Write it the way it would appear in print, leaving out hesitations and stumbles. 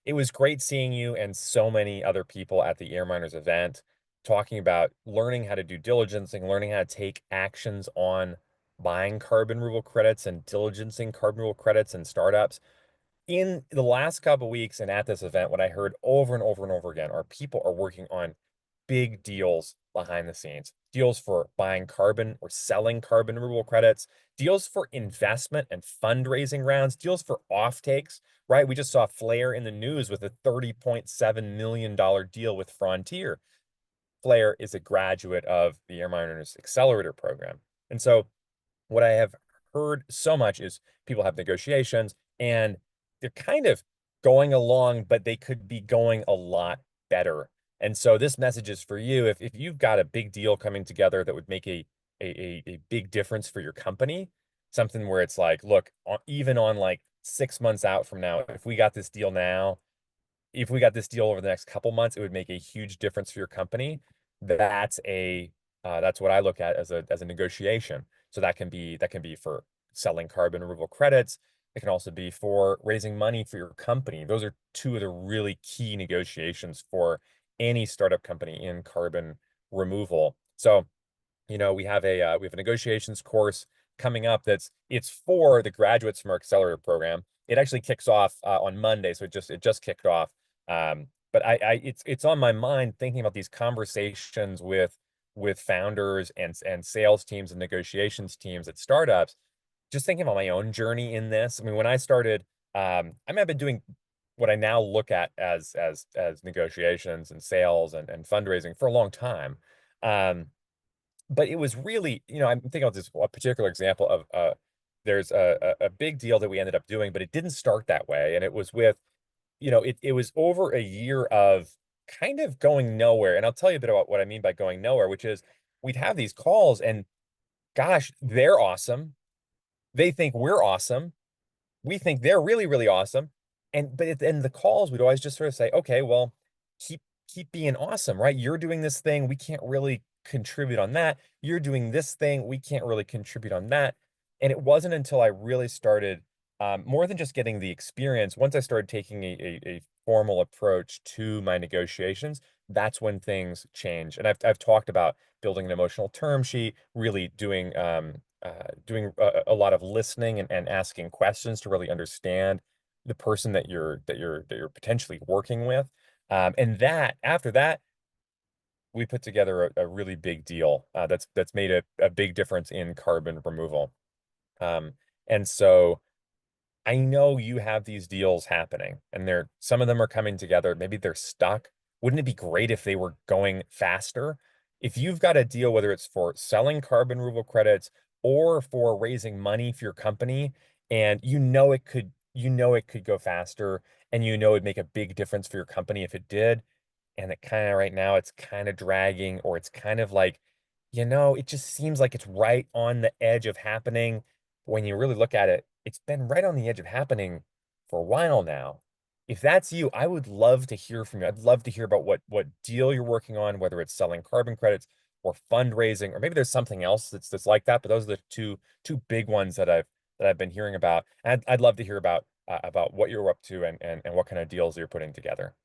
It was great seeing you and so many other people at the AirMiners event talking about learning how to do diligence and learning how to take actions on buying carbon removal credits and diligencing carbon removal credits and startups. In the last couple of weeks and at this event, what I heard over and over and over again are people are working on big deals behind the scenes, deals for buying carbon or selling carbon removal credits, deals for investment and fundraising rounds, deals for offtakes, right? We just saw Flair in the news with a $30.7 million deal with Frontier. Flair is a graduate of the AirMiners Accelerator program. And so what I have heard so much is people have negotiations and they're kind of going along, but they could be going a lot better. And so this message is for you. If you've got a big deal coming together that would make a big difference for your company, something where it's like, look, even on like 6 months out from now, if we got this deal now, if we got this deal over the next couple months, it would make a huge difference for your company. That's a that's what I look at as a negotiation. So that can be for selling carbon removal credits. It can also be for raising money for your company. Those are two of the really key negotiations for any startup company in carbon removal. So, we have a negotiations course coming up it's for the graduates from our accelerator program. It actually kicks off on Monday, so it just kicked off. But it's on my mind thinking about these conversations with founders and sales teams and negotiations teams at startups, just thinking about my own journey in this. I mean, when I started, I've been doing what I now look at as negotiations and sales and fundraising for a long time. But it was really, I'm thinking of this a particular example of there's a big deal that we ended up doing, but it didn't start that way. And it was with, it was over a year of kind of going nowhere. And I'll tell you a bit about what I mean by going nowhere, which is we'd have these calls and gosh, they're awesome. They think we're awesome. We think they're really, really awesome. But at the end of the calls, we'd always just sort of say, okay, well, keep keep being awesome, right? You're doing this thing, we can't really contribute on that. You're doing this thing, we can't really contribute on that. And it wasn't until I really started, more than just getting the experience, once I started taking a formal approach to my negotiations, that's when things change. And I've talked about building an emotional term sheet, really doing a lot of listening and asking questions to really understand the person that you're potentially working with. And that after that, we put together a really big deal that's made a big difference in carbon removal. Um, and so I know you have these deals happening, and some of them are coming together. Maybe they're stuck. Wouldn't it be great if they were going faster? If you've got a deal, whether it's for selling carbon removal credits or for raising money for your company, and you know it could go faster, and it'd make a big difference for your company if it did, and it kind of right now it's kind of dragging, or it's kind of like, it just seems like it's right on the edge of happening. When you really look at it, it's been right on the edge of happening for a while now. If that's you, I would love to hear from you. I'd love to hear about what deal you're working on, whether it's selling carbon credits or fundraising, or maybe there's something else that's like that. But those are the two big ones that I've been hearing about. And I'd love to hear about what you're up to and what kind of deals you're putting together.